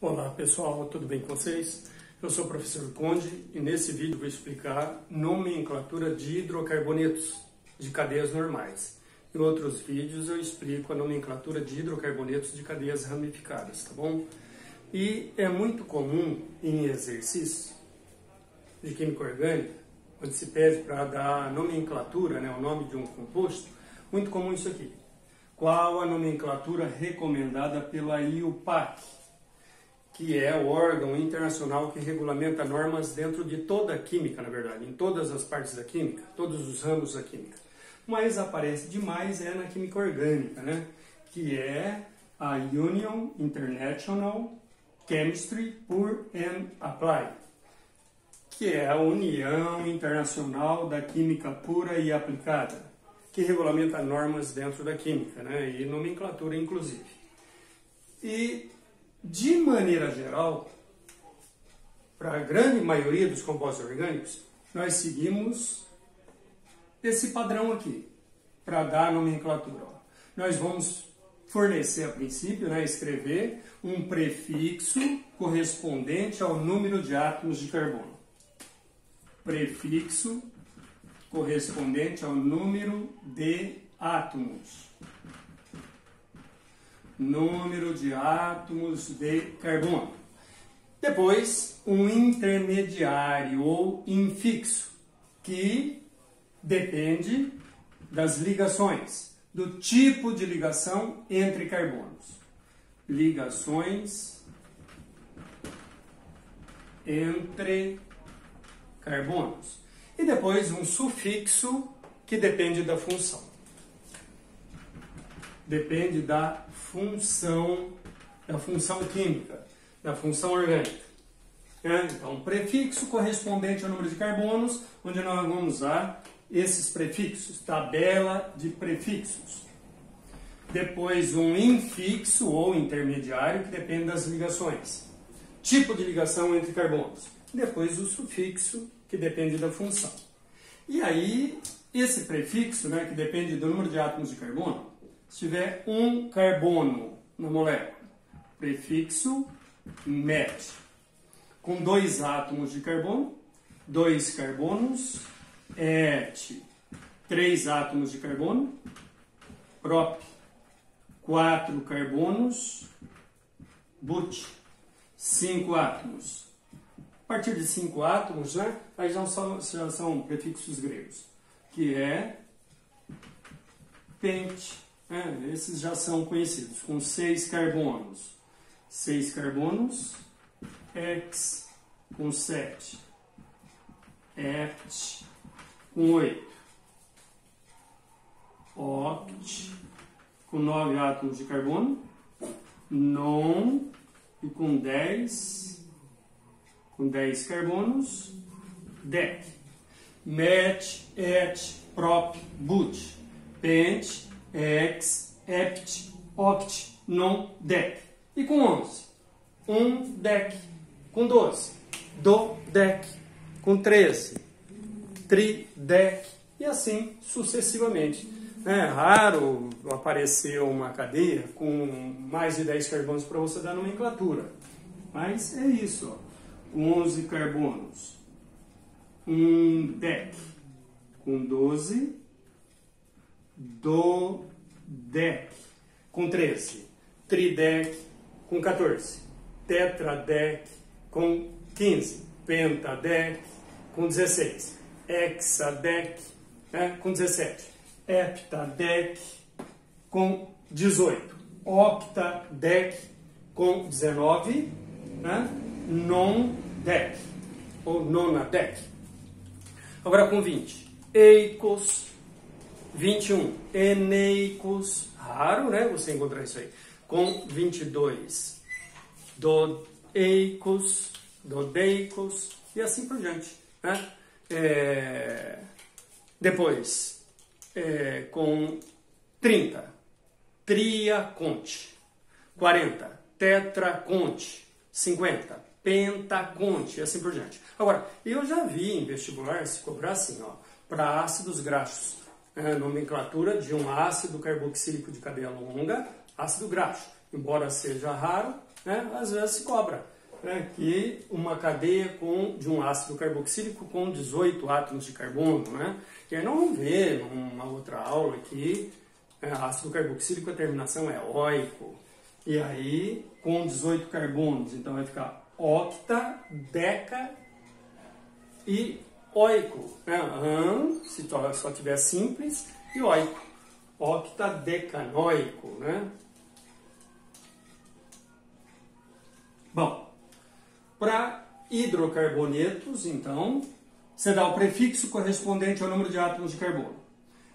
Olá pessoal, tudo bem com vocês? Eu sou o professor Conde e nesse vídeo vou explicar nomenclatura de hidrocarbonetos de cadeias normais. Em outros vídeos eu explico a nomenclatura de hidrocarbonetos de cadeias ramificadas, tá bom? E é muito comum em exercícios de química orgânica, onde se pede para dar a nomenclatura, o nome de um composto, muito comum isso aqui. Qual a nomenclatura recomendada pela IUPAC, que é o órgão internacional que regulamenta normas dentro de toda a química, na verdade, em todas as partes da química, todos os ramos da química. Mas aparece demais na química orgânica, que é a Union International Chemistry Pure and Applied, que é a União Internacional da Química Pura e Aplicada, que regulamenta normas dentro da química, e nomenclatura inclusive. E de maneira geral, para a grande maioria dos compostos orgânicos, nós seguimos esse padrão aqui, para dar a nomenclatura. Nós vamos fornecer, a princípio, escrever um prefixo correspondente ao número de átomos de carbono. Prefixo correspondente ao número de átomos. Número de átomos de carbono. Depois, um intermediário ou infixo, que depende das ligações, do tipo de ligação entre carbonos. Ligações entre carbonos. E depois um sufixo que depende da função. Depende da função química, da função orgânica. Então, prefixo correspondente ao número de carbonos, onde nós vamos usar esses prefixos, tabela de prefixos. Depois, um infixo ou intermediário, que depende das ligações. Tipo de ligação entre carbonos. Depois, o sufixo, que depende da função. E aí, esse prefixo, que depende do número de átomos de carbono, se tiver um carbono na molécula, prefixo MET, com 2 átomos de carbono, 2 carbonos, ET, 3 átomos de carbono, PROP, 4 carbonos, BUT, 5 átomos. A partir de 5 átomos, aí já são prefixos gregos, que é PENT. Esses já são conhecidos, com 6 carbonos. 6 carbonos, X com 7, EPT com 8, OCT com 9 átomos de carbono, NON e com 10 carbonos, DEC, MET, ET, PROP, BUT, PENT, X, EPT, OCT, NON, DEC. E com 11, um DEC. Com 12, DODEC. Com 13, TRIDEC. E assim sucessivamente. É raro aparecer uma cadeia com mais de 10 carbonos para você dar nomenclatura. Mas é isso. 11 carbonos. Um DEC. Com 12, DODEC. Com 13, TRIDEC. Com 14, TETRADEC. Com 15, PENTADEC. Com 16, HEXADEC. Com 17, HEPTADEC. Com 18, OCTADEC. Com 19, NONDEC ou NONADEC. Agora com 20, EICOS. 21, eneicos, raro, você encontrar isso aí. Com 22, dodeicos, dodeicos e assim por diante. Depois, com 30, triaconte. 40, tetraconte. 50, pentaconte e assim por diante. Agora, eu já vi em vestibular se cobrar assim, para ácidos graxos. Nomenclatura de um ácido carboxílico de cadeia longa, ácido graxo. Embora seja raro, né? Às vezes se cobra, né? Que uma cadeia de um ácido carboxílico com 18 átomos de carbono, né? E aí nós vamos ver numa outra aula que ácido carboxílico a terminação é oico. E aí com 18 carbonos, então vai ficar octa, deca e oico, né? Se só tiver simples, e oico. Octadecanoico, né? Bom, para hidrocarbonetos, então, você dá o prefixo correspondente ao número de átomos de carbono.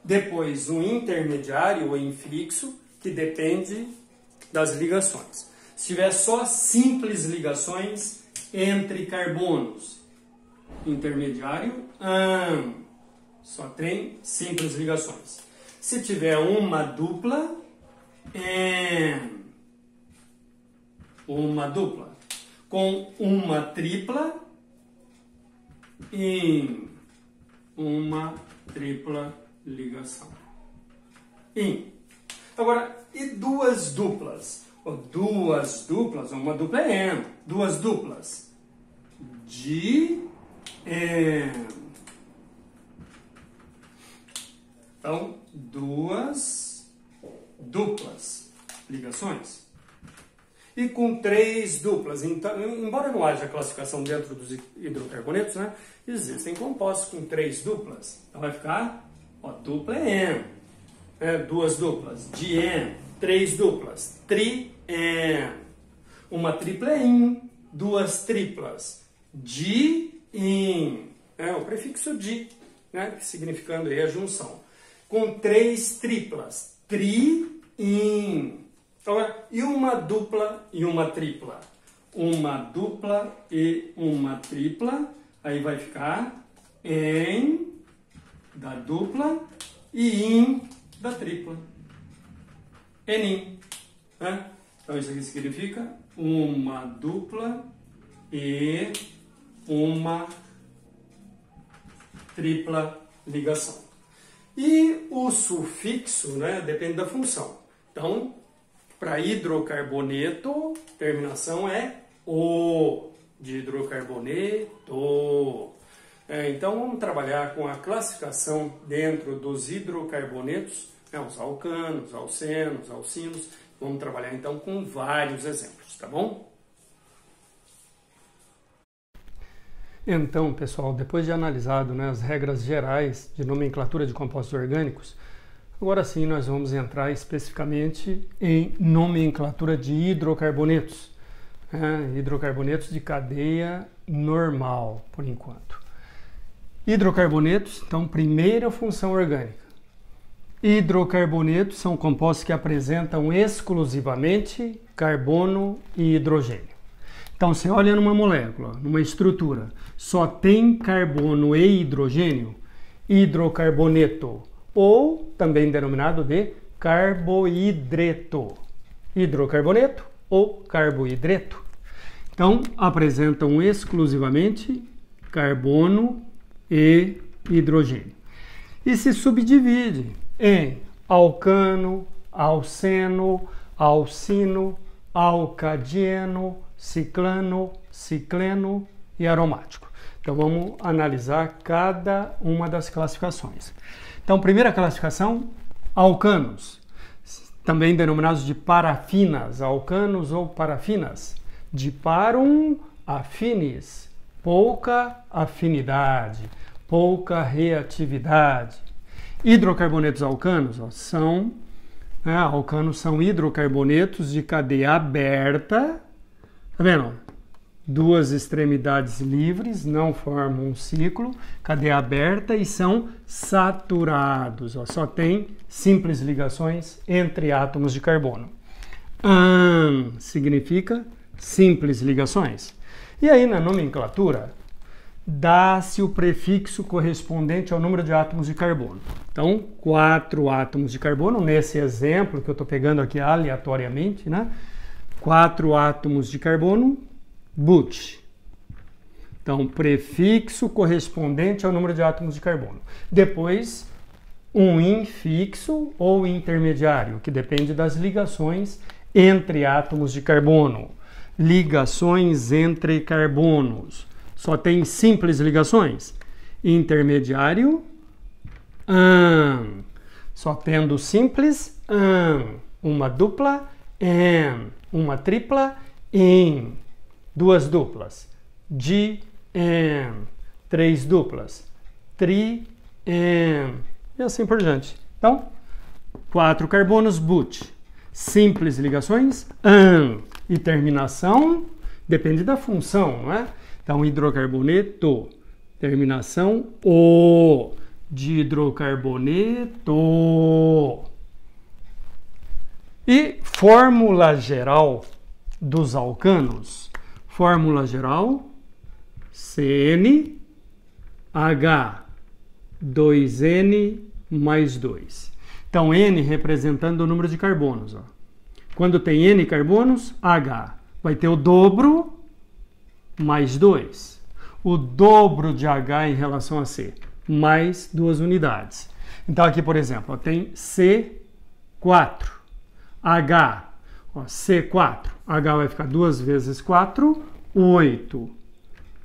Depois, um intermediário ou infixo, que depende das ligações. Se tiver só simples ligações entre carbonos, intermediário, só tem simples ligações. Se tiver uma dupla, uma dupla. Com uma tripla, em uma tripla ligação. Agora, e duas duplas? Duas duplas, uma dupla é N. Duas duplas. De N. Então, duas duplas ligações. E com três duplas. Então, embora não haja classificação dentro dos hidrocarbonetos, né, existem compostos com três duplas. Então vai ficar, dupla é N. Duas duplas, de N. Três duplas, tri-N. Uma tripla é IN. Duas triplas, di-IN. O prefixo di, né, significando aí a junção. Com três triplas, tri-IN. Agora, e uma dupla e uma tripla? Uma dupla e uma tripla, aí vai ficar em da dupla e in da tripla. Enin. Né? Então, isso aqui significa uma dupla e uma tripla ligação. E o sufixo, né, depende da função. Então, para hidrocarboneto, terminação é O, de hidrocarboneto. Então, vamos trabalhar com a classificação dentro dos hidrocarbonetos, os alcanos, alcenos, alcinos. Vamos trabalhar, então, com vários exemplos, tá bom? Então, pessoal, depois de analisado, né, as regras gerais de nomenclatura de compostos orgânicos, agora sim nós vamos entrar especificamente em nomenclatura de hidrocarbonetos. Hidrocarbonetos de cadeia normal, por enquanto. Hidrocarbonetos, então, primeira função orgânica. Hidrocarbonetos são compostos que apresentam exclusivamente carbono e hidrogênio. Então, você olha numa molécula, numa estrutura, só tem carbono e hidrogênio, hidrocarboneto, ou também denominado de carboidreto. Hidrocarboneto ou carboidreto. Então, apresentam exclusivamente carbono e hidrogênio. E se subdivide em alcano, alceno, alcino, alcadieno, ciclano, cicleno e aromático. Então, vamos analisar cada uma das classificações. Então, primeira classificação, alcanos, também denominados de parafinas, alcanos ou parafinas, de parum affinis, pouca afinidade, pouca reatividade. Hidrocarbonetos alcanos, alcanos são hidrocarbonetos de cadeia aberta, tá vendo? Duas extremidades livres, não formam um ciclo, cadeia aberta e são saturados. Só tem simples ligações entre átomos de carbono. Significa simples ligações. E aí na nomenclatura, dá-se o prefixo correspondente ao número de átomos de carbono. Então, 4 átomos de carbono, nesse exemplo que eu estou pegando aqui aleatoriamente, né? 4 átomos de carbono, but. Então, prefixo correspondente ao número de átomos de carbono. Depois, um infixo ou intermediário, que depende das ligações entre átomos de carbono. ligações entre carbonos. Só tem simples ligações. Intermediário, só tendo simples, uma dupla, uma tripla, duas duplas, três duplas, e assim por diante. Então, 4 carbonos, but. Simples ligações, e terminação, depende da função, não é? Então, hidrocarboneto, terminação, o, de hidrocarboneto. E fórmula geral dos alcanos. Fórmula geral, CnH, 2N mais 2. Então, N representando o número de carbonos. Ó. Quando tem N carbonos, H vai ter o dobro mais 2. O dobro de H em relação a C, mais 2 unidades. Então, aqui, por exemplo, ó, tem C4, H, ó, C4. H vai ficar 2 vezes 4, 8,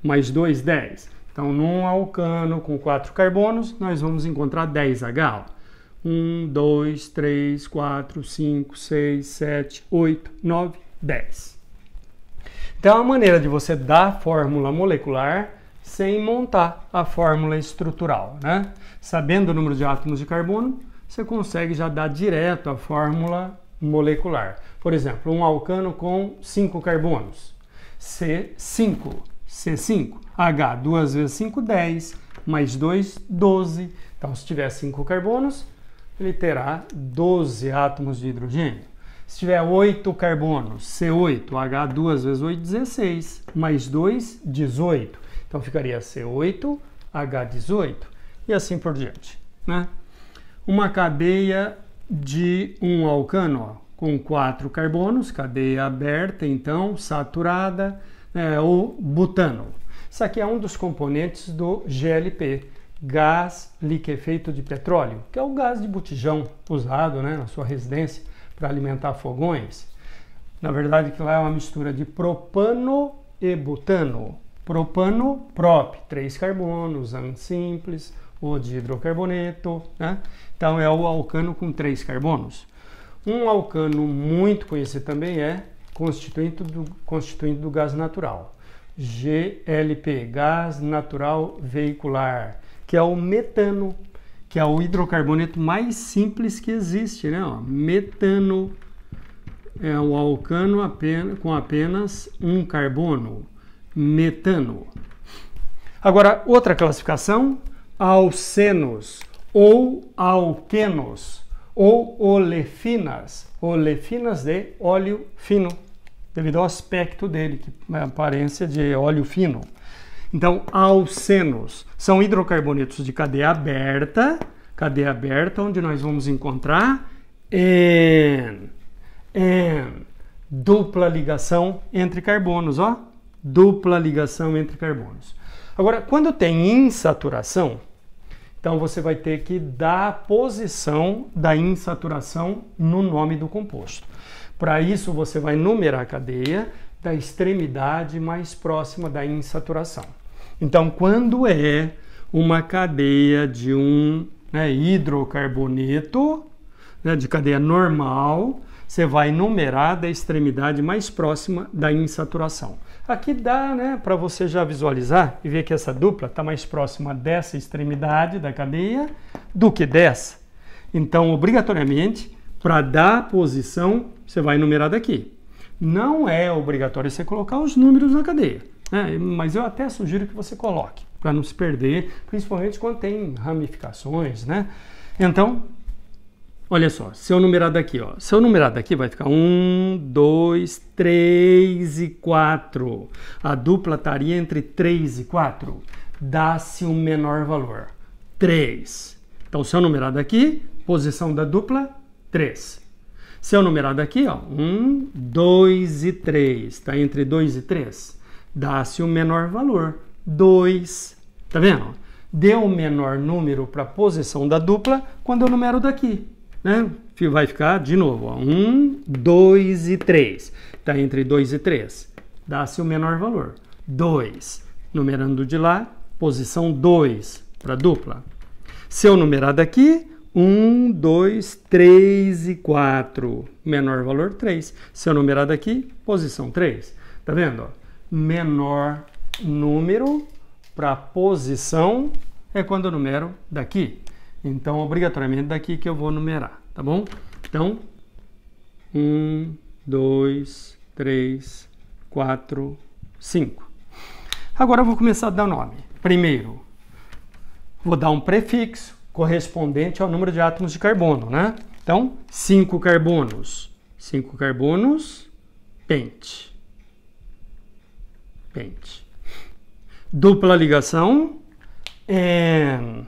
mais 2, 10. Então, num alcano com 4 carbonos, nós vamos encontrar 10H. Ó. 1, 2, 3, 4, 5, 6, 7, 8, 9, 10. Então, é uma maneira de você dar a fórmula molecular sem montar a fórmula estrutural, né? Sabendo o número de átomos de carbono, você consegue já dar direto a fórmula molecular. Por exemplo, um alcano com 5 carbonos. C5, H, 2 vezes 5, 10, mais 2, 12. Então, se tiver 5 carbonos, ele terá 12 átomos de hidrogênio. Se tiver 8 carbonos, C8, H 2 vezes 8, 16, mais 2, 18. Então ficaria C8, H18 e assim por diante. Né? Uma cadeia de um alcano ó, com 4 carbonos, cadeia aberta, então, saturada, ou butano. Isso aqui é um dos componentes do GLP, gás liquefeito de petróleo, que é o gás de botijão usado na sua residência para alimentar fogões. Na verdade, que lá é uma mistura de propano e butano. Propano, prop, 3 carbonos, simples, ou de hidrocarboneto. Né? Então, é o alcano com 3 carbonos. Um alcano muito conhecido também é constituinte do gás natural. GLP, gás natural veicular, que é o metano, que é o hidrocarboneto mais simples que existe, né? Ó, metano é o alcano com apenas um carbono, metano. Agora, outra classificação, alcenos ou alquenos ou olefinas, olefinas de óleo fino, devido ao aspecto dele, que é a aparência de óleo fino. Então, alcenos são hidrocarbonetos de cadeia aberta, onde nós vamos encontrar dupla ligação entre carbonos, ó, dupla ligação entre carbonos. Agora, quando tem insaturação, então você vai ter que dar a posição da insaturação no nome do composto. Para isso, você vai numerar a cadeia da extremidade mais próxima da insaturação. Então, quando é uma cadeia de um hidrocarboneto, de cadeia normal, você vai numerar da extremidade mais próxima da insaturação. Aqui dá para você já visualizar e ver que essa dupla está mais próxima dessa extremidade da cadeia do que dessa. Então, obrigatoriamente, para dar a posição, você vai numerar daqui. Não é obrigatório você colocar os números na cadeia, mas eu até sugiro que você coloque, para não se perder, principalmente quando tem ramificações, né? Então, olha só, se eu numerar daqui, ó, se eu numerar daqui vai ficar 1, 2, 3 e 4. A dupla estaria entre 3 e 4. Dá-se o menor valor, 3. Então, se eu numerar daqui, posição da dupla, 3. Se eu numerar daqui, ó, 1, 2 e 3, está entre 2 e 3, dá-se o menor valor, 2. Tá vendo? Deu o menor número para a posição da dupla quando eu numero daqui. Né? Vai ficar, de novo, ó, 1, 2 e 3. Está entre 2 e 3. dá-se o menor valor. 2, numerando de lá, posição 2 para dupla. Se eu numerar daqui, 1, 2, 3 e 4. Menor valor 3. Se eu numerar daqui, posição 3. Tá vendo? Ó? Menor número para posição é quando eu numero daqui. Então, obrigatoriamente daqui que eu vou numerar, tá bom? Então, 1, 2, 3, 4, 5. Agora eu vou começar a dar nome. Primeiro, vou dar um prefixo correspondente ao número de átomos de carbono, né? Então, 5 carbonos. 5 carbonos, pente. Pente. Dupla ligação, N.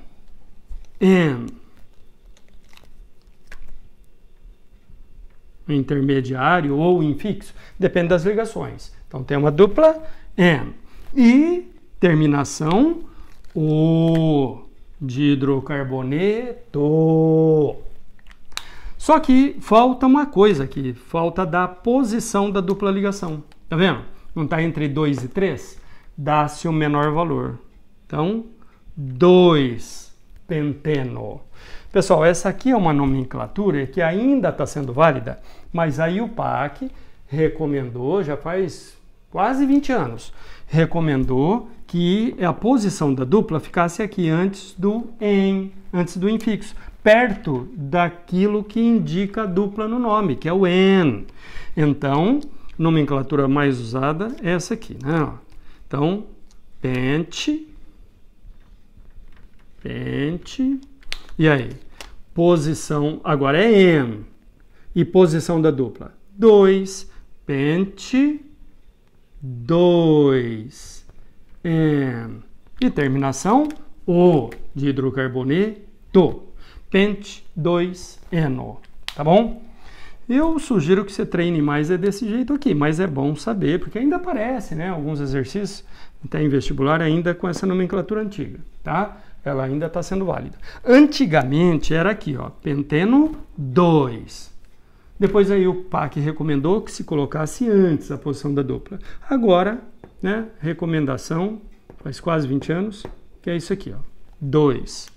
Intermediário ou infixo, depende das ligações. Então, tem uma dupla, N. E terminação, O. De hidrocarboneto. Só que falta uma coisa aqui, falta da posição da dupla ligação. Tá vendo? Não está entre 2 e 3? Dá-se o menor valor. Então, 2 penteno. Pessoal, essa aqui é uma nomenclatura que ainda está sendo válida, mas aí o PAC recomendou, já faz quase 20 anos, recomendou que a posição da dupla ficasse aqui antes do antes do infixo, perto daquilo que indica a dupla no nome, que é o N. Então, nomenclatura mais usada é essa aqui, né? Então, pente, e aí? Posição, agora é N. E posição da dupla? 2, pente, 2, N. E terminação, O de hidrocarboneto. Pente, 2, eno. Tá bom? Eu sugiro que você treine mais desse jeito aqui, mas é bom saber, porque ainda aparece, né? Alguns exercícios, até em vestibular, ainda com essa nomenclatura antiga, tá? Ela ainda está sendo válida. Antigamente era aqui, ó, penteno 2. Depois aí o PAC recomendou que se colocasse antes a posição da dupla. Agora, né, recomendação, faz quase 20 anos, que é isso aqui, ó, 2.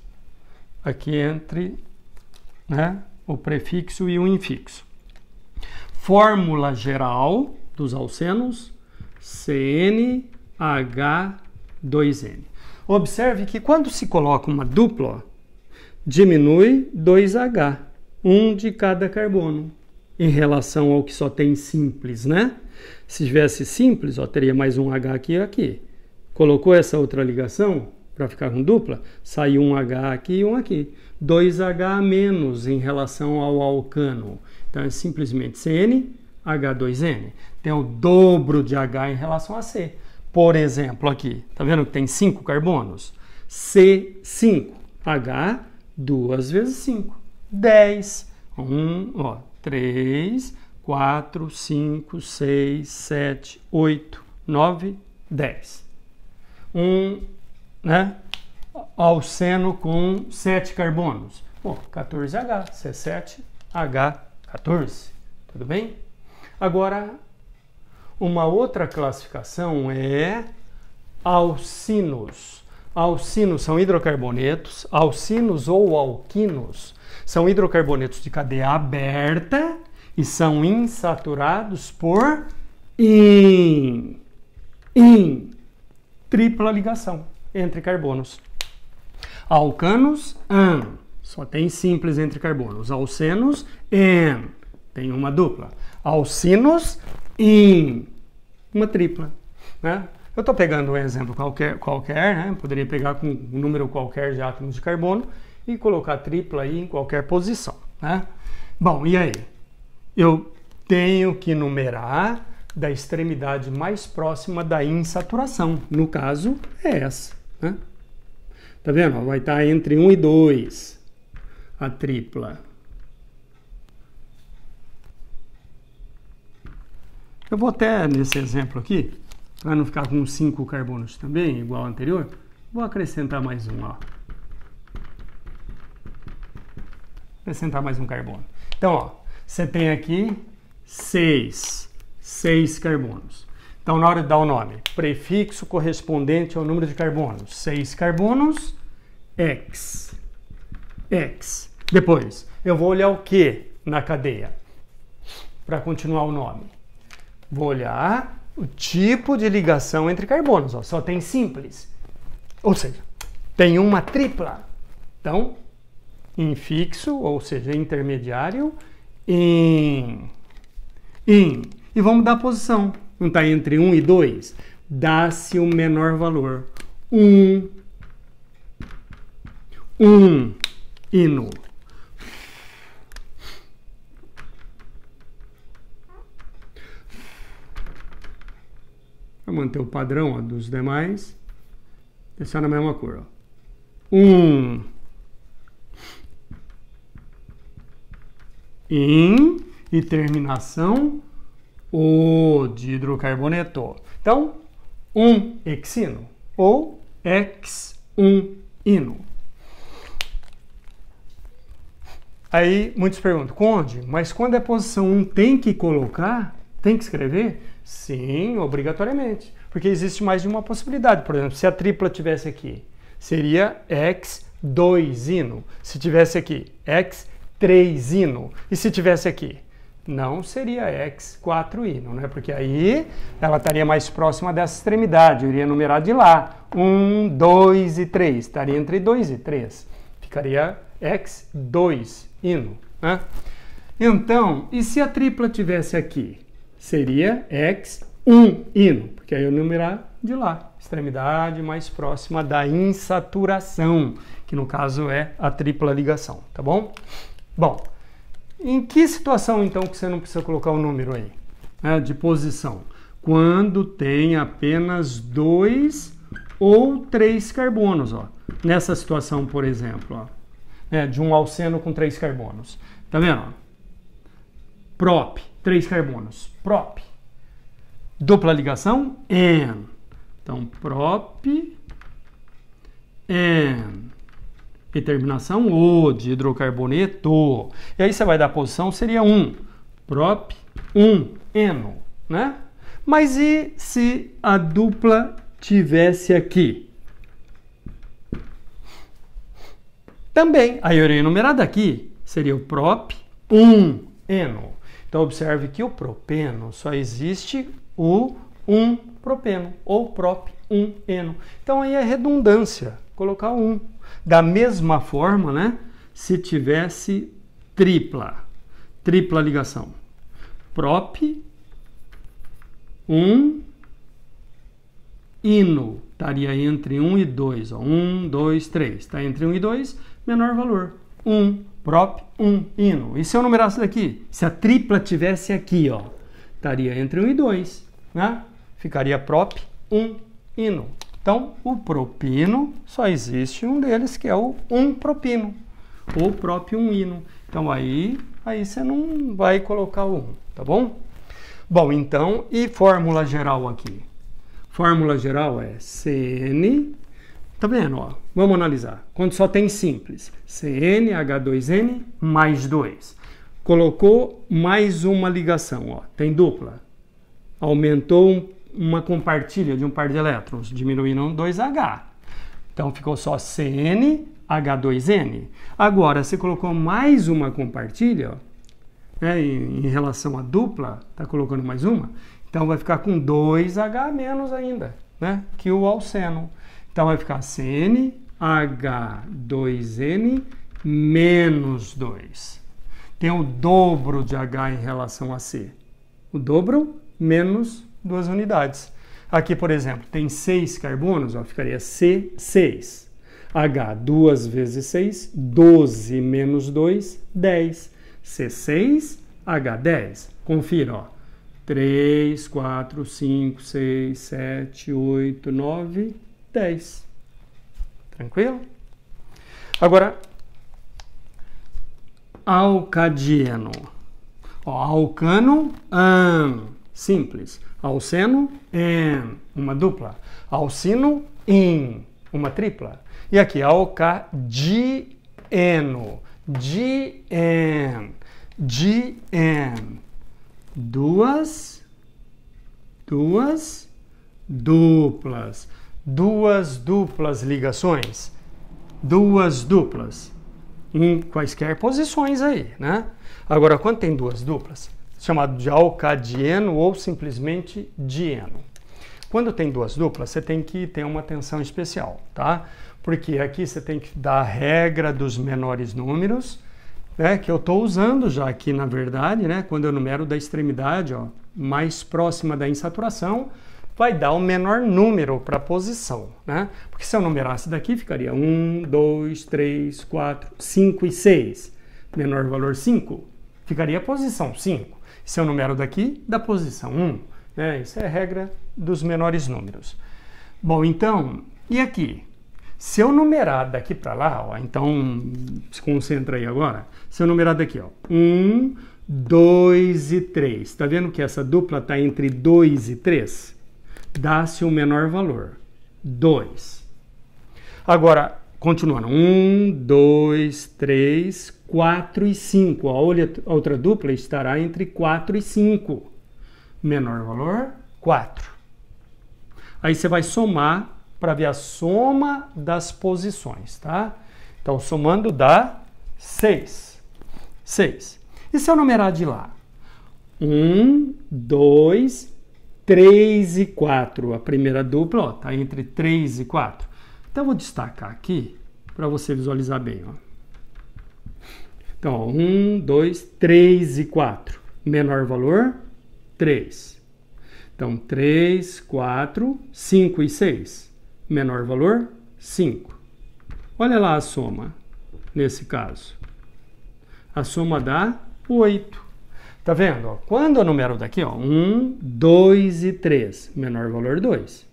Aqui entre, né, o prefixo e o infixo. Fórmula geral dos alcenos, CnH2n. Observe que quando se coloca uma dupla, ó, diminui 2H, um de cada carbono, em relação ao que só tem simples, né? Se tivesse simples, ó, teria mais um H aqui e aqui. Colocou essa outra ligação para ficar com dupla, saiu um H aqui e um aqui. 2H menos em relação ao alcano. Então é simplesmente CnH2n. Tem o dobro de H em relação a C. Por exemplo, aqui, tá vendo que tem 5 carbonos? C5, H, 2 vezes 5, 10. 3, 4, 5, 6, 7, 8, 9, 10. Né? Alceno com 7 carbonos. Bom, 14H, C7H14. Tudo bem? Agora, uma outra classificação é alcinos. Alcinos são hidrocarbonetos, alcinos ou alquinos são hidrocarbonetos de cadeia aberta e são insaturados por tripla ligação entre carbonos. Alcanos, an, só tem simples entre carbonos. Alcenos, en, tem uma dupla. Alcinos, in, uma tripla, né? Eu estou pegando um exemplo qualquer, né? Poderia pegar com um número qualquer de átomos de carbono e colocar tripla aí em qualquer posição, né? Bom, e aí? Eu tenho que numerar da extremidade mais próxima da insaturação. No caso, é essa, né? Tá vendo? Vai estar entre 1 e 2 a tripla. Eu vou até, nesse exemplo aqui, para não ficar com 5 carbonos também, igual ao anterior, vou acrescentar mais um, ó. Acrescentar mais um carbono. Então, ó, você tem aqui 6 carbonos. Então, na hora de dar o nome, prefixo correspondente ao número de carbonos. 6 carbonos, X. X. Depois, eu vou olhar o que na cadeia? Para continuar o nome. Vou olhar o tipo de ligação entre carbonos. Ó, só tem simples. Ou seja, tem uma tripla. Então, infixo, ou seja, intermediário, in. E vamos dar a posição. Não está entre 1 e 2? Dá-se o menor valor. 1. Ino. Vai manter o padrão, ó, dos demais. Deixar na mesma cor. Ó. In e terminação O de hidrocarboneto. Então, hexino ou X1-ino. Aí muitos perguntam, Conde, mas quando é posição 1 tem que colocar? Tem que escrever? Sim, obrigatoriamente. Porque existe mais de uma possibilidade. Por exemplo, se a tripla tivesse aqui, seria X2-ino. Se tivesse aqui, X3-ino. E se tivesse aqui? Não seria X4-ino, né? Porque aí ela estaria mais próxima dessa extremidade. Eu iria numerar de lá. 1, 2 e 3. Estaria entre 2 e 3. Ficaria X2-ino, né? Então, e se a tripla tivesse aqui? Seria X1-ino, porque aí eu numerar de lá, extremidade mais próxima da insaturação, que no caso é a tripla ligação, tá bom? Bom, em que situação então que você não precisa colocar o número aí, né, de posição? Quando tem apenas 2 ou 3 carbonos, ó. Nessa situação, por exemplo, ó, né, de um alceno com 3 carbonos, tá vendo? Ó? Prop, 3 carbonos, prop. Dupla ligação, N. Então, prop, N. E terminação, O, de hidrocarboneto. E aí você vai dar a posição, seria 1. Prop, 1-eno, né? Mas e se a dupla tivesse aqui? Também, aí eu iria enumerar daqui, seria o prop, 1-eno. Então, observe que o propeno só existe o 1-propeno, ou prop 1-eno. Então, aí é redundância, colocar 1. Da mesma forma, né, se tivesse tripla ligação. Prop 1-ino, estaria entre 1 e 2. Ó. 1, 2, 3. Está entre 1 e 2, menor valor. 1. Prop 1-ino. E se eu numerasse daqui? Se a tripla tivesse aqui, ó, estaria entre 1 e 2, né? Ficaria prop 1-ino. Então, o propino, só existe um deles, que é o 1-propino, ou prop 1-ino. Então, aí você não vai colocar o 1, tá bom? Bom, então, e fórmula geral aqui? Fórmula geral é CN... Tá vendo? Ó? Vamos analisar. Quando só tem simples, CnH2n mais 2. Colocou mais uma ligação. Ó. Tem dupla. Aumentou uma compartilha de um par de elétrons, diminuindo 2H. Então ficou só CnH2n. Agora, se colocou mais uma compartilha, ó, né, em relação à dupla, tá colocando mais uma, então vai ficar com 2H menos ainda, né, que o alceno. Então, vai ficar CnH2n menos 2. Tem o dobro de H em relação a C. O dobro menos 2 unidades. Aqui, por exemplo, tem 6 carbonos, ó, ficaria C6. H, 2 vezes 6, 12 menos 2, 10. C6, H10. Confira, ó. 3, 4, 5, 6, 7, 8, 9... 10. Tranquilo? Agora, alcadieno. Ó, alcano, an. Simples. Alceno, en. Uma dupla. Alcino, in. Uma tripla. E aqui, alcadieno. Dien. Dien. 2 duas duplas. Duas duplas ligações. Duas duplas. Em quaisquer posições aí, né? Agora, quando tem duas duplas, chamado de alcadieno ou simplesmente dieno. Quando tem duas duplas, você tem que ter uma atenção especial, tá? Porque aqui você tem que dar a regra dos menores números, né? Que eu estou usando já aqui, na verdade, né? Quando eu numero da extremidade, ó, mais próxima da insaturação, vai dar o menor número para a posição, né? Porque se eu numerasse daqui, ficaria 1, 2, 3, 4, 5 e 6. Menor valor 5, ficaria a posição 5. Se eu numero daqui, da posição 1. Né? Isso é a regra dos menores números. Bom, então, e aqui? Se eu numerar daqui para lá, ó, então, se concentra aí agora. Se eu numerar daqui, ó, 1, 2 e 3. Está vendo que essa dupla está entre 2 e 3? Dá-se o menor valor, 2. Agora, continuando, 1, 2, 3, 4 e 5. A outra dupla estará entre 4 e 5. Menor valor, 4. Aí você vai somar para ver a soma das posições, tá? Então, somando dá 6. 6. E se eu numerar de lá? 1, 2, 3 e 4. A primeira dupla está entre 3 e 4. Então, eu vou destacar aqui para você visualizar bem. Ó. Então, ó, 1, 2, 3 e 4. Menor valor, 3. Então, 3, 4, 5 e 6. Menor valor, 5. Olha lá a soma, nesse caso. A soma dá 8. Tá vendo? Ó, quando eu numero daqui, ó, 1, 2 e 3. Menor valor, 2.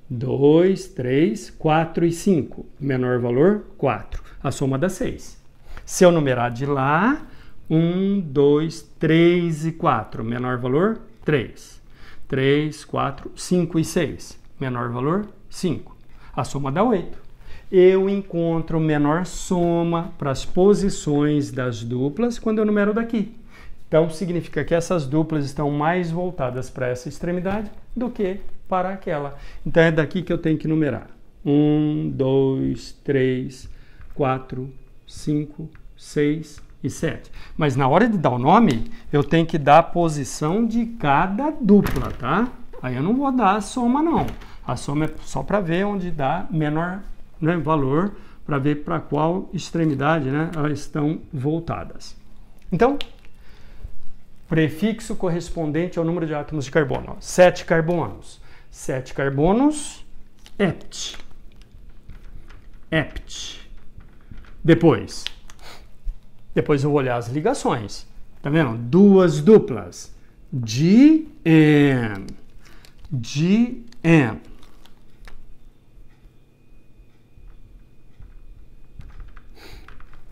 2, 3, 4 e 5. Menor valor, 4. A soma dá 6. Se eu numerar de lá, 1, 2, 3 e 4. Menor valor, 3. 3, 4, 5 e 6. Menor valor, 5. A soma dá 8. Eu encontro menor soma para as posições das duplas quando eu numero daqui. Então, significa que essas duplas estão mais voltadas para essa extremidade do que para aquela. Então, é daqui que eu tenho que numerar. 1, 2, 3, 4, 5, 6 e 7. Mas na hora de dar o nome, eu tenho que dar a posição de cada dupla, tá? Aí eu não vou dar a soma, não. A soma é só para ver onde dá menor, né, valor, para ver para qual extremidade, né, elas estão voltadas. Então, prefixo correspondente ao número de átomos de carbono. 7 carbonos. 7 carbonos, ept. Ept. Depois eu vou olhar as ligações. Tá vendo? Duas duplas. Dn. Dn.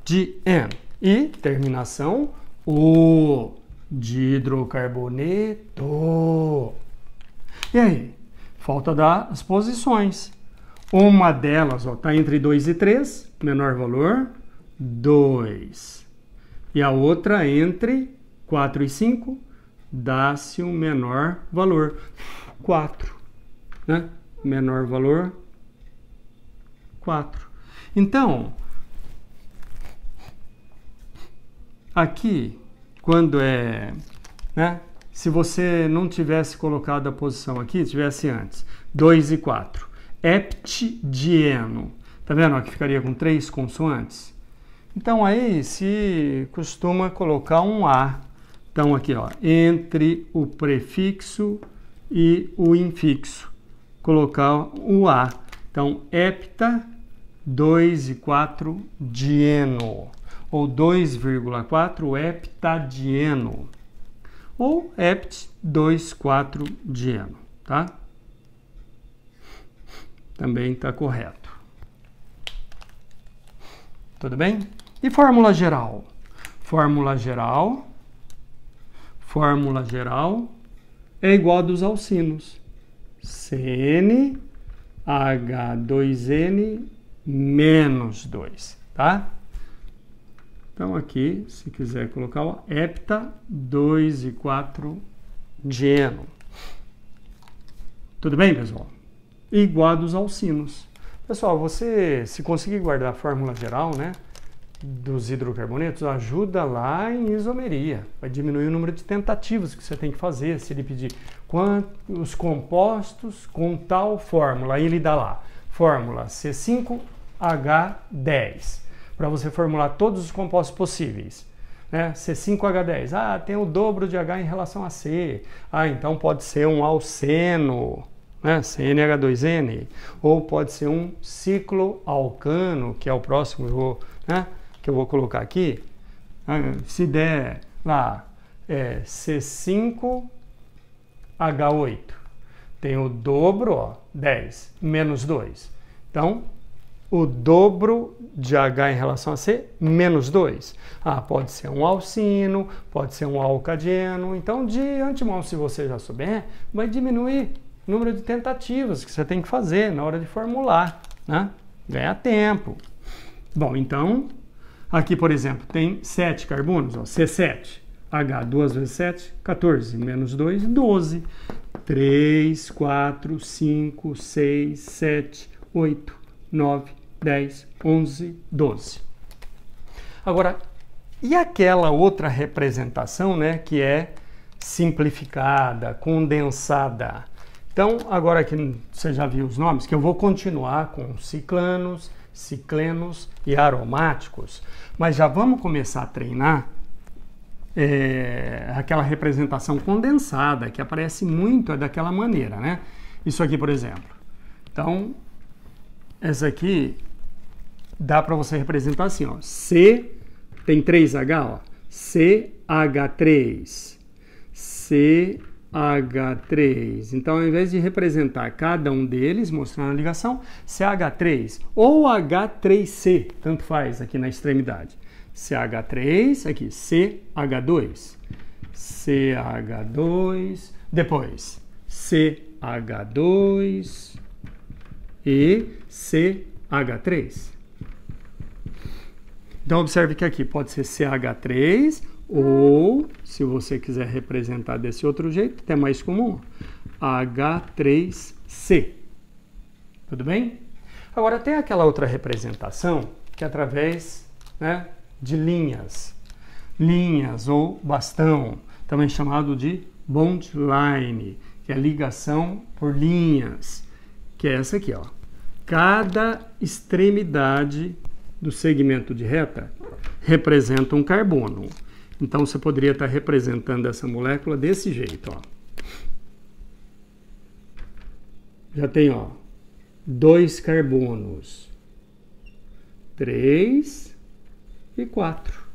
Dn. E terminação O. Dihidrocarboneto. E aí? Falta dar as posições. Uma delas está entre 2 e 3, menor valor, 2. E a outra entre 4 e 5, dá-se um menor valor, 4. Né? Menor valor, 4. Então, aqui, quando é, né? Se você não tivesse colocado a posição aqui, tivesse antes, 2 e 4, heptidieno, tá vendo? Aqui ficaria com 3 consoantes. Então aí se costuma colocar um A. Então aqui, ó, entre o prefixo e o infixo, colocar o A. Então, hepta 2 e 4 dieno. Ou 2,4 heptadieno, ou hept 2,4 dieno, tá? Também está correto. Tudo bem? E fórmula geral? Fórmula geral é igual a dos alcinos. CN H2N menos 2, tá? Então, aqui, se quiser colocar o hepta 2 e 4 dieno. Tudo bem, pessoal? Igual a dos alcinos. Pessoal, você, se conseguir guardar a fórmula geral, né, dos hidrocarbonetos, ajuda lá em isomeria. Vai diminuir o número de tentativas que você tem que fazer. Se ele pedir os compostos com tal fórmula, aí ele dá lá, fórmula C5H10, para você formular todos os compostos possíveis. Né? C5H10, tem o dobro de H em relação a C. Então pode ser um alceno, né? CnH2n, ou pode ser um cicloalcano, que é o próximo que eu vou colocar aqui. Se der lá C5H8, tem o dobro, 10, menos 2. Então, o dobro de H em relação a C, menos 2. Pode ser um alcino, pode ser um alcadieno. Então, de antemão, se você já souber, vai diminuir o número de tentativas que você tem que fazer na hora de formular, né? Ganhar tempo. Bom, então, aqui, por exemplo, tem 7 carbonos, C7. H, 2 vezes 7, 14, menos 2, 12. 3, 4, 5, 6, 7, 8, 9, 10, 11, 12. Agora, e aquela outra representação, né, que é simplificada, condensada? Então, agora que você já viu os nomes, que eu vou continuar com ciclanos, ciclenos e aromáticos, mas já vamos começar a treinar aquela representação condensada, que aparece muito daquela maneira, né? Isso aqui, por exemplo. Então, essa aqui dá para você representar assim, ó. C tem 3H, ó. CH3. CH3. Então, ao invés de representar cada um deles, mostrando a ligação, CH3 ou H3C, tanto faz aqui na extremidade. CH3, aqui, CH2. CH2, depois CH2 e CH3. Então, observe que aqui pode ser CH3 ou, se você quiser representar desse outro jeito, até mais comum, H3C. Tudo bem? Agora, tem aquela outra representação que é através, né, de linhas ou bastão, também chamado de bond line, que é ligação por linhas, que é essa aqui, ó. Cada extremidade do segmento de reta representa um carbono. Então, você poderia estar representando essa molécula desse jeito, ó. Já tem, ó, 2 carbonos, 3 e 4.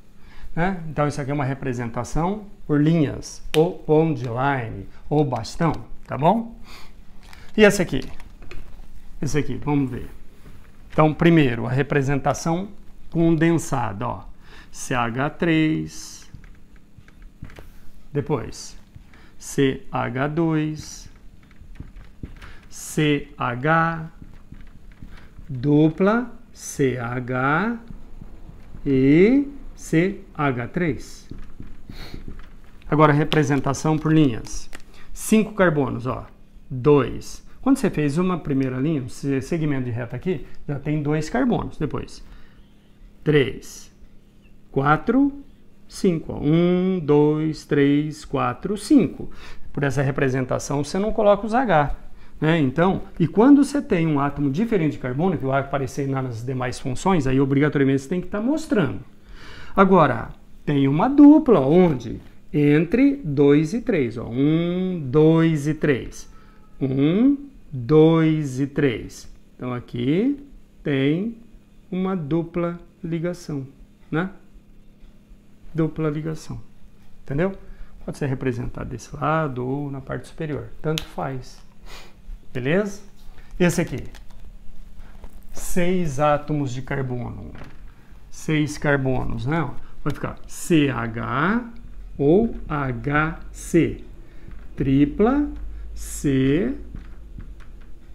Né? Então, isso aqui é uma representação por linhas, ou bond line, ou bastão, tá bom? E esse aqui? Esse aqui, vamos ver. Então, primeiro, a representação condensada, ó. CH3, depois CH2, CH, dupla, CH e CH3. Agora, representação por linhas. 5 carbonos, ó. 2. Quando você fez uma primeira linha, esse segmento de reta aqui, já tem 2 carbonos. Depois, 3, 4, 5. 1, 2, 3, 4, 5. Por essa representação, você não coloca os H. Né? Então, e quando você tem um átomo diferente de carbono, que vai aparecer nas demais funções, aí obrigatoriamente você tem que estar mostrando. Agora, tem uma dupla, onde? Entre 2 e 3. 1, 2 e 3. 1, 2 e 3. Então, aqui tem uma dupla ligação, né? Dupla ligação. Entendeu? Pode ser representado desse lado ou na parte superior. Tanto faz. Beleza? Esse aqui. 6 átomos de carbono. 6 carbonos, né? Vai ficar CH ou HC. Tripla C,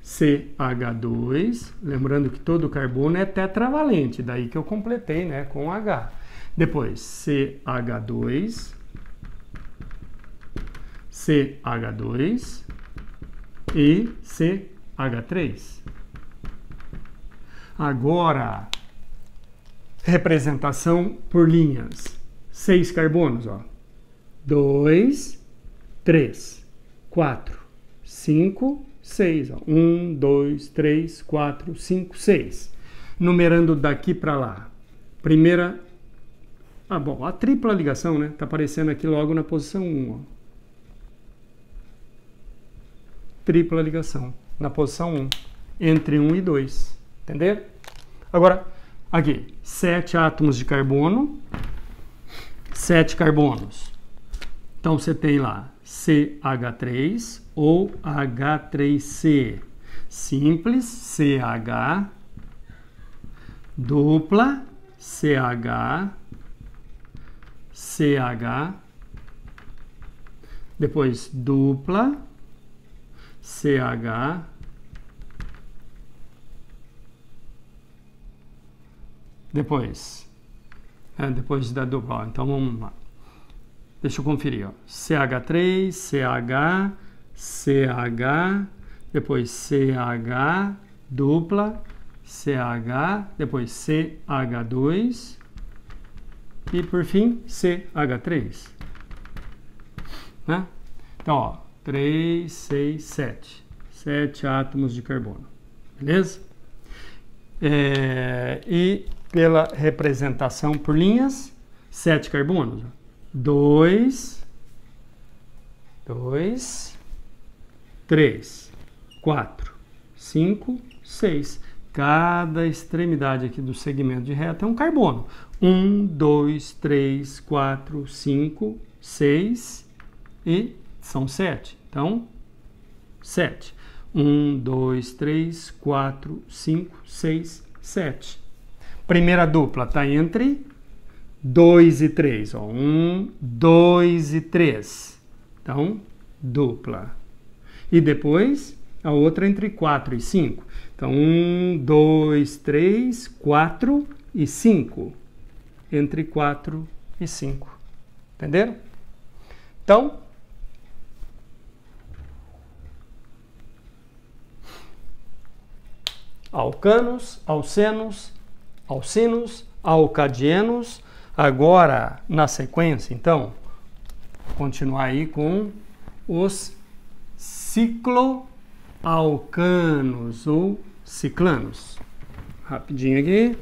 CH2. Lembrando que todo carbono é tetravalente, daí que eu completei, né, com H. Depois CH2, CH2 e CH3. Agora, representação por linhas. 6 carbonos, ó. 2, 3, 4, 5, 6. 1, 2, 3, 4, 5, 6. Numerando daqui para lá. Primeira... bom, a tripla ligação, né? Tá aparecendo aqui logo na posição 1, ó. Tripla ligação na posição 1. Entre 1 e 2. Entendeu? Agora, aqui. 7 átomos de carbono. 7 carbonos. Então, você tem lá CH3 ou H3C. Simples, CH. Dupla, CH. CH. Depois, dupla, CH. Depois da dupla, ó, então vamos lá. Deixa eu conferir, ó. CH3, CH, CH, depois CH, dupla, CH, depois CH2 e por fim CH3. Né? Então, ó, 3, 6, 7. 7 átomos de carbono. Beleza? E pela representação por linhas, 7 carbonos. 2, 3, 4, 5, 6. Cada extremidade aqui do segmento de reta é um carbono. 1, 2, 3, 4, 5, 6 e são 7. Então, 7. 1, 2, 3, 4, 5, 6, 7. Primeira dupla está entre 2 e 3. 1, 2 e 3. Então, dupla. E depois, a outra entre 4 e 5. Então, 1, 2, 3, 4 e 5. Entre 4 e 5. Entenderam? Então, alcanos, alcenos, alcinos, alcadienos. Agora, na sequência, então, continuar aí com os cicloalcanos ou ciclanos. Rapidinho aqui.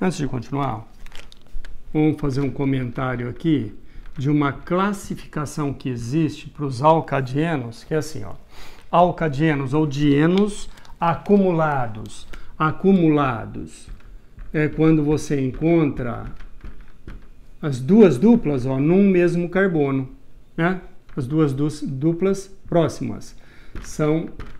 Antes de continuar, vamos fazer um comentário aqui de uma classificação que existe para os alcadienos, que é assim, ó, alcadienos ou dienos acumulados. Acumulados é quando você encontra as duas duplas, ó, num mesmo carbono, né? As duas duplas próximas.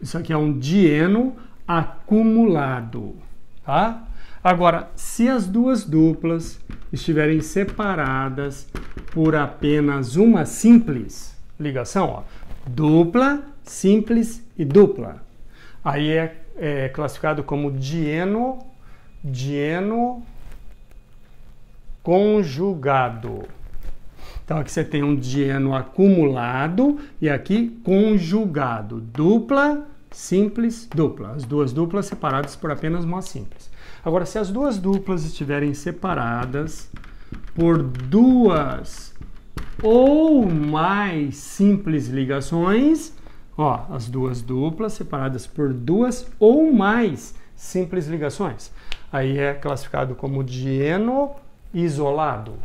Isso aqui é um dieno acumulado, tá? Agora, se as duas duplas estiverem separadas por apenas uma simples ligação, ó, dupla, simples e dupla, aí é classificado como dieno conjugado. Então, aqui você tem um dieno acumulado e aqui conjugado. Dupla, simples, dupla. As duas duplas separadas por apenas uma simples. Agora, se as duas duplas estiverem separadas por duas ou mais simples ligações, ó, as duas duplas separadas por duas ou mais simples ligações, aí é classificado como dieno isolado.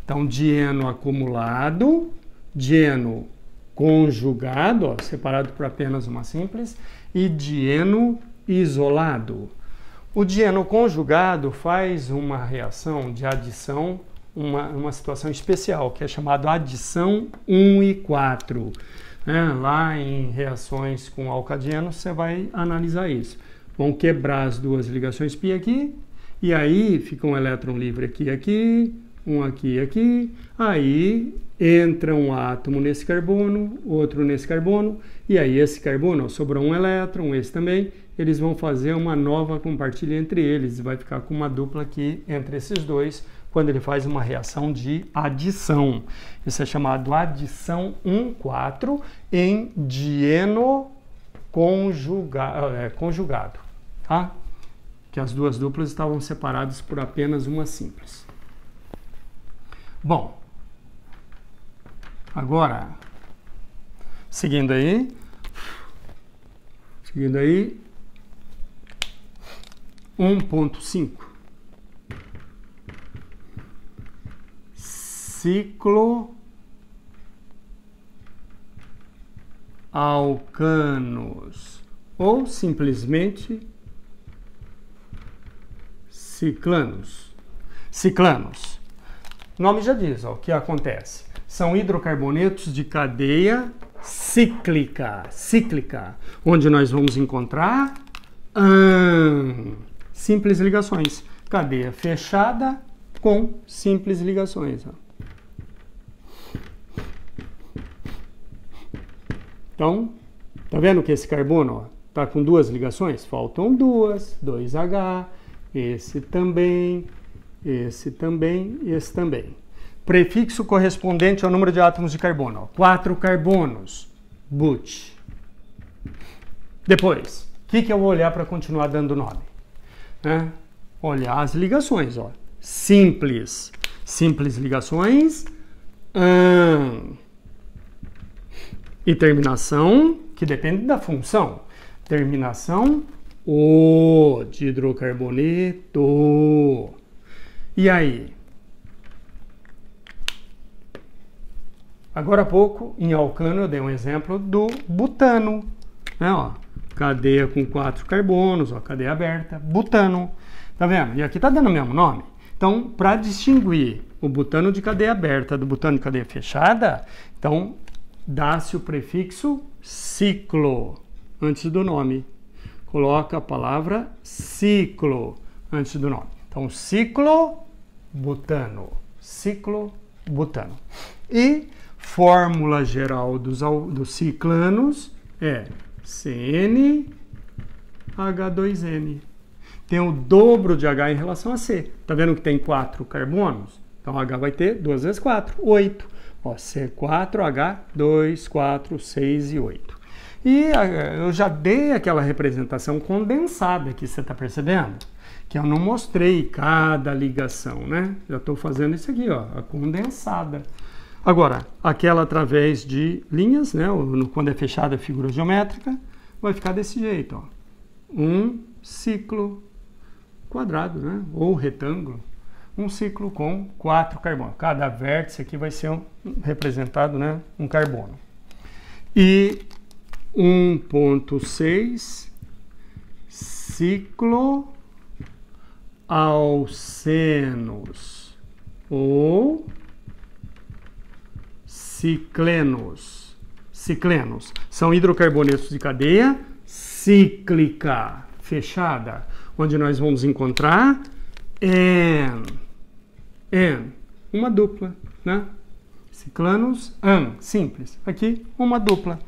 Então, dieno acumulado, dieno conjugado, ó, separado por apenas uma simples, e dieno isolado. O dieno conjugado faz uma reação de adição, uma situação especial, que é chamada adição 1 e 4. Lá em reações com alcadienos, você vai analisar isso. Vão quebrar as duas ligações π aqui, e aí fica um elétron livre aqui e aqui, um aqui e aqui, aí entra um átomo nesse carbono, outro nesse carbono, e aí esse carbono, ó, sobrou um elétron, esse também, eles vão fazer uma nova compartilha entre eles, vai ficar com uma dupla aqui entre esses dois, quando ele faz uma reação de adição. Isso é chamado adição 1,4 em dieno conjugado, tá? Que as duas duplas estavam separadas por apenas uma simples. Bom, agora, seguindo aí, 1,5. Ciclo alcanos, ou simplesmente ciclanos. Ciclanos. O nome já diz, ó, o que acontece. São hidrocarbonetos de cadeia cíclica, onde nós vamos encontrar simples ligações. Cadeia fechada com simples ligações. Ó. Então, tá vendo que esse carbono está com duas ligações? Faltam duas, 2H, esse também, esse também e esse também. Prefixo correspondente ao número de átomos de carbono. Ó, 4 carbonos, but. Depois, o que eu vou olhar para continuar dando nome? Olhar as ligações, ó. Simples. Simples ligações. E terminação, que depende da função. Terminação O de hidrocarboneto. E aí? Agora há pouco, em alcano, eu dei um exemplo do butano. Né, ó, cadeia com 4 carbonos, ó, cadeia aberta, butano. Tá vendo? E aqui tá dando o mesmo nome. Então, para distinguir o butano de cadeia aberta do butano de cadeia fechada, então dá-se o prefixo ciclo antes do nome. Coloca a palavra ciclo antes do nome. Então, ciclobutano. Ciclobutano. E fórmula geral dos ciclanos é CnH2n. Tem o dobro de H em relação a C. Tá vendo que tem 4 carbonos? Então H vai ter 2 vezes 4, 8. Ó, C4H2, 4, 6 e 8. E eu já dei aquela representação condensada aqui, você está percebendo? Que eu não mostrei cada ligação, né? Já estou fazendo isso aqui, ó, a condensada. Agora, aquela através de linhas, né? Quando é fechada a figura geométrica, vai ficar desse jeito, ó. Um ciclo quadrado, né? Ou retângulo. Um ciclo com 4 carbonos. Cada vértice aqui vai ser representado, né? Um carbono. E 1,6 ciclo alcenos ou ciclenos. Ciclenos são hidrocarbonetos de cadeia cíclica fechada, onde nós vamos encontrar uma dupla, né? Ciclanos, simples. Aqui, uma dupla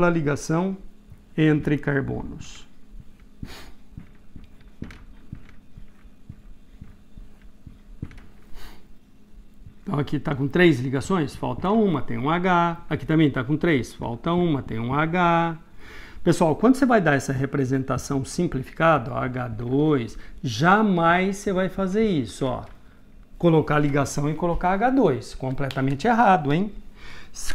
ligação entre carbonos. Então, aqui está com 3 ligações, falta uma, tem um H. Aqui também está com 3, falta uma, tem um H. Pessoal, quando você vai dar essa representação simplificada, ó, H2, jamais você vai fazer isso, ó. Colocar ligação e colocar H2. Completamente errado, hein?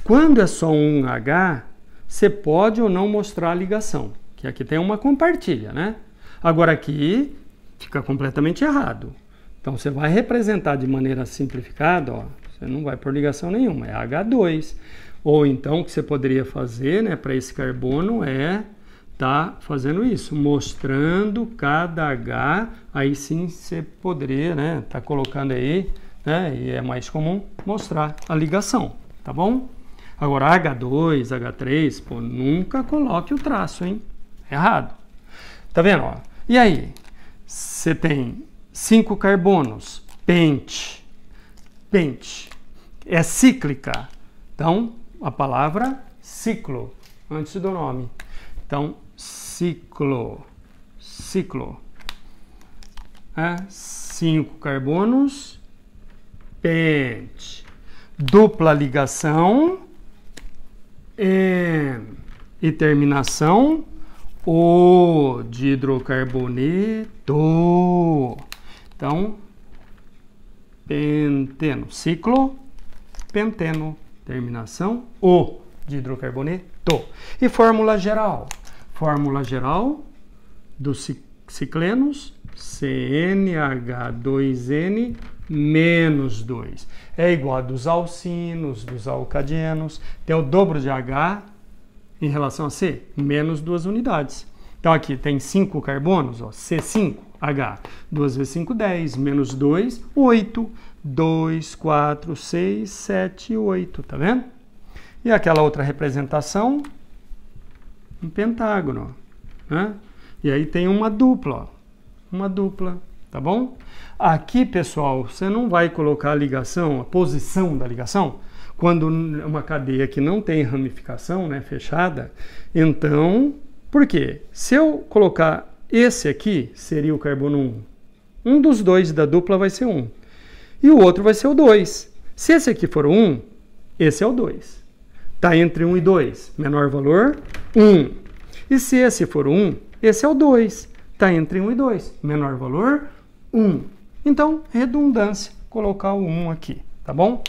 Quando é só um H, você pode ou não mostrar a ligação. Que aqui tem uma compartilha, né? Agora aqui fica completamente errado. Então você vai representar de maneira simplificada, ó. Você não vai por ligação nenhuma, é H2. Ou então o que você poderia fazer, né, para esse carbono é tá fazendo isso, mostrando cada H, aí sim você poderia, né, tá colocando aí, né, e é mais comum mostrar a ligação, tá bom? Agora H2, H3, pô, nunca coloque o traço, hein? Errado. Tá vendo, ó? E aí, você tem 5 carbonos, pente, pente. É cíclica. Então, a palavra ciclo, antes do nome. Então, ciclo. 5 carbonos, pente. Dupla ligação, e terminação O de hidrocarboneto. Então, penteno, ciclo, penteno, terminação O de hidrocarboneto. E fórmula geral? Fórmula geral dos ciclenos, CnH2n menos 2. É igual a dos alcinos, dos alcadenos. Tem o dobro de H em relação a C, menos 2 unidades. Então aqui tem 5 carbonos, ó, C5H. 2 vezes 5, 10, menos 2, 8. 2, 4, 6, 7, 8, tá vendo? E aquela outra representação, um pentágono, né? E aí tem uma dupla, tá bom? Aqui, pessoal, você não vai colocar a ligação, a posição da ligação, quando uma cadeia que não tem ramificação, né, fechada. Então, por quê? Se eu colocar esse aqui, seria o carbono 1. Um dos dois da dupla vai ser 1. E o outro vai ser o 2. Se esse aqui for o 1, esse é o 2. Está entre 1 e 2. Menor valor, 1. E se esse for o 1, esse é o 2. Está entre 1 e 2. Menor valor, 1. Então, redundância, colocar o 1 aqui, tá bom?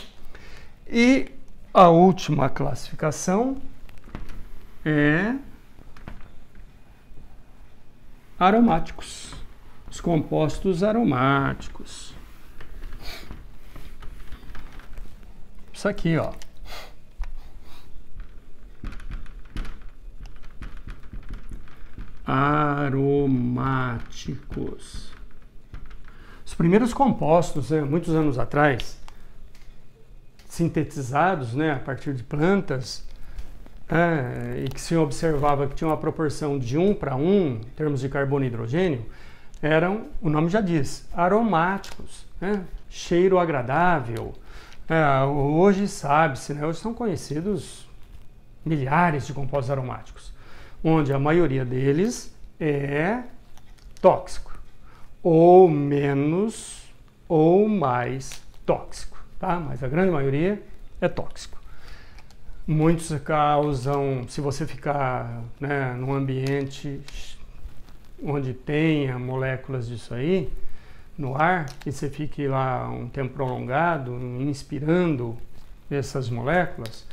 E a última classificação é aromáticos. Os compostos aromáticos. Isso aqui, ó. Aromáticos. Os primeiros compostos, muitos anos atrás, sintetizados, né, a partir de plantas, e que se observava que tinha uma proporção de 1 para 1, em termos de carbono e hidrogênio, eram, o nome já diz, aromáticos, né? Cheiro agradável. Hoje sabe-se, né? Hoje são conhecidos milhares de compostos aromáticos, onde a maioria deles é tóxico, ou menos ou mais tóxico, tá? Mas a grande maioria é tóxico. Muitos causam, se você ficar, né, num ambiente onde tenha moléculas disso aí, no ar, e você fique lá um tempo prolongado, inspirando essas moléculas,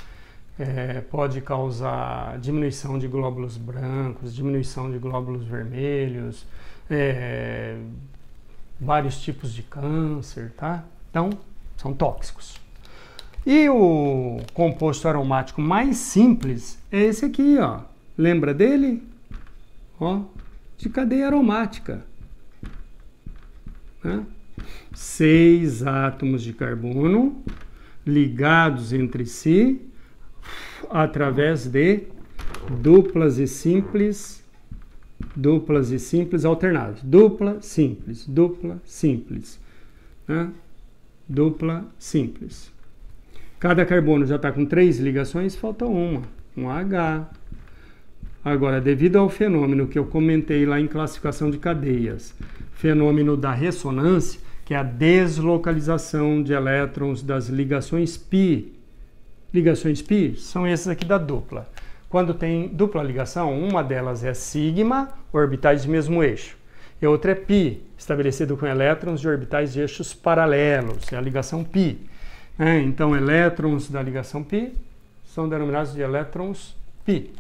pode causar diminuição de glóbulos brancos, diminuição de glóbulos vermelhos, vários tipos de câncer, tá? Então, são tóxicos. E o composto aromático mais simples é esse aqui, ó. Lembra dele? Ó, de cadeia aromática. 6 átomos de carbono ligados entre si através de duplas e simples alternadas. Dupla, simples, né? Dupla, simples. Cada carbono já está com 3 ligações, falta uma, um H. Agora, devido ao fenômeno que eu comentei lá em classificação de cadeias, fenômeno da ressonância, que é a deslocalização de elétrons das ligações π. Ligações π são esses aqui da dupla. Quando tem dupla ligação, uma delas é sigma, orbitais de mesmo eixo, e outra é π, estabelecido com elétrons de orbitais de eixos paralelos, é a ligação π. Então, elétrons da ligação π são denominados de elétrons π.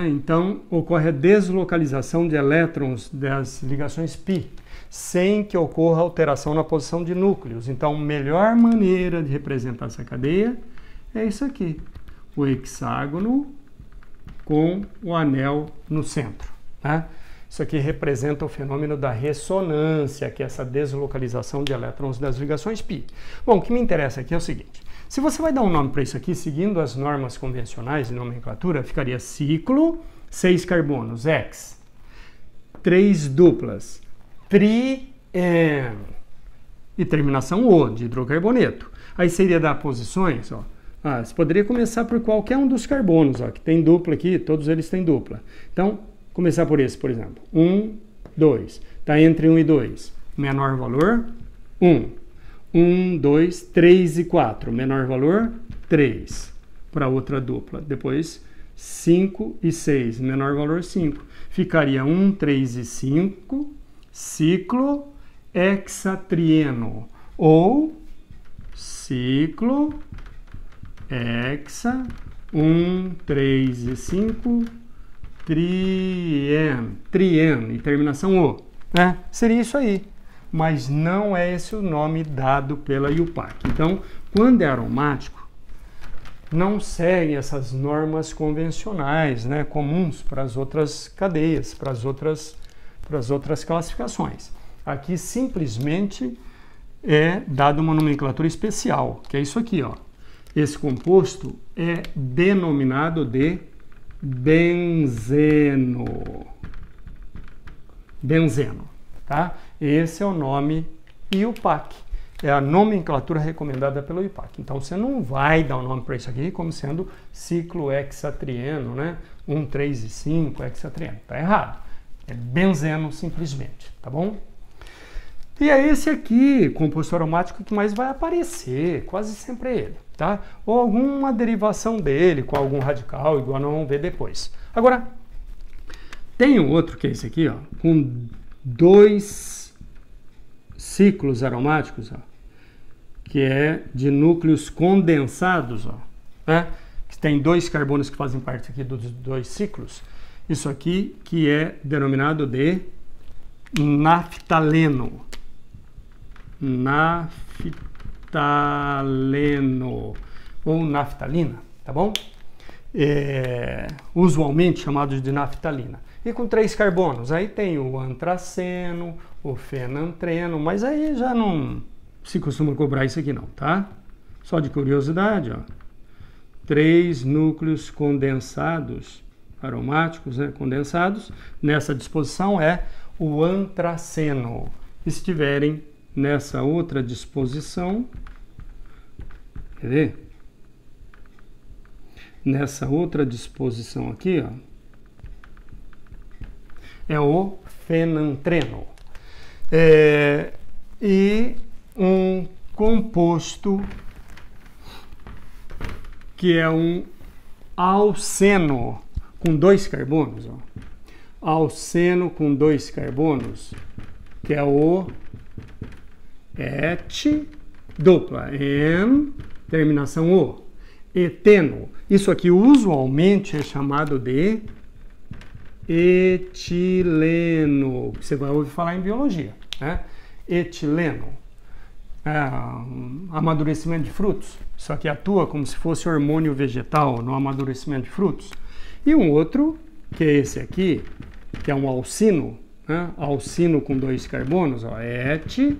Então, ocorre a deslocalização de elétrons das ligações π, sem que ocorra alteração na posição de núcleos. Então, a melhor maneira de representar essa cadeia é isso aqui, o hexágono com o anel no centro, né? Isso aqui representa o fenômeno da ressonância, que é essa deslocalização de elétrons das ligações π. Bom, o que me interessa aqui é o seguinte: se você vai dar um nome para isso aqui, seguindo as normas convencionais de nomenclatura, ficaria ciclo, 6 carbonos, X, 3 duplas, tri-N, e terminação O, de hidrocarboneto. Aí seria dar posições, ó. Você poderia começar por qualquer um dos carbonos, ó, que tem dupla aqui, todos eles têm dupla. Então, começar por esse, por exemplo. 1, 2. Está entre 1 e 2. Menor valor, 1. 1, 2, 3 e 4. Menor valor, 3. Para outra dupla. Depois, 5 e 6. Menor valor, 5. Ficaria 1, 3 e 5. Ciclo hexatrieno. Ou ciclo hexa 1, 3 e 5 trieno e terminação O, né? Seria isso aí, mas não é esse o nome dado pela IUPAC. Então, quando é aromático, não segue essas normas convencionais, né, comuns para as outras cadeias, para as outras classificações. Aqui simplesmente é dada uma nomenclatura especial, que é isso aqui, ó. Esse composto é denominado de benzeno. Benzeno, tá? Esse é o nome IUPAC. É a nomenclatura recomendada pelo IUPAC. Então, você não vai dar o nome para isso aqui como sendo ciclo hexatrieno, né? 1, 3 e 5 hexatrieno. Tá errado. É benzeno simplesmente, tá bom? E é esse aqui, composto aromático, que mais vai aparecer, quase sempre é ele, tá? Ou alguma derivação dele com algum radical, igual nós vamos ver depois. Agora, tem um outro que é esse aqui, ó, com 2 ciclos aromáticos, ó, que é de núcleos condensados, ó, né? Que tem 2 carbonos que fazem parte aqui dos 2 ciclos. Isso aqui que é denominado de naftaleno. Naftaleno ou naftalina, tá bom? Usualmente chamados de naftalina. E com 3 carbonos, aí tem o antraceno, o fenantreno, mas aí já não se costuma cobrar isso aqui não, tá? Só de curiosidade, ó. 3 núcleos condensados, aromáticos, né, condensados, nessa disposição é o antraceno. E se tiverem nessa outra disposição, quer ver? Nessa outra disposição aqui, ó, é o fenantreno. E um composto que é um alceno com 2 carbonos, ó. Alceno com 2 carbonos, que é o et dupla, en, terminação O, eteno. Isso aqui usualmente é chamado de etileno, que você vai ouvir falar em biologia, né? Etileno. Amadurecimento de frutos. Isso aqui atua como se fosse hormônio vegetal no amadurecimento de frutos. E um outro, que é esse aqui, que é um alcino, né? Alcino com 2 carbonos, ó, et,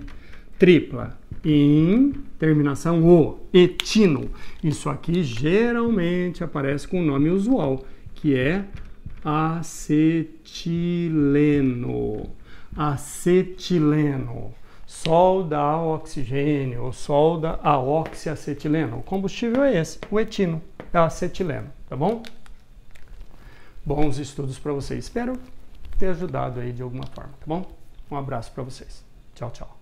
tripla, in, terminação O, etino. Isso aqui geralmente aparece com o nome usual, que é acetileno. Acetileno. Solda a oxigênio, ou solda a oxiacetileno. O combustível é esse, o etino, é acetileno, tá bom? Bons estudos para vocês. Espero ter ajudado aí de alguma forma, tá bom? Um abraço para vocês. Tchau, tchau.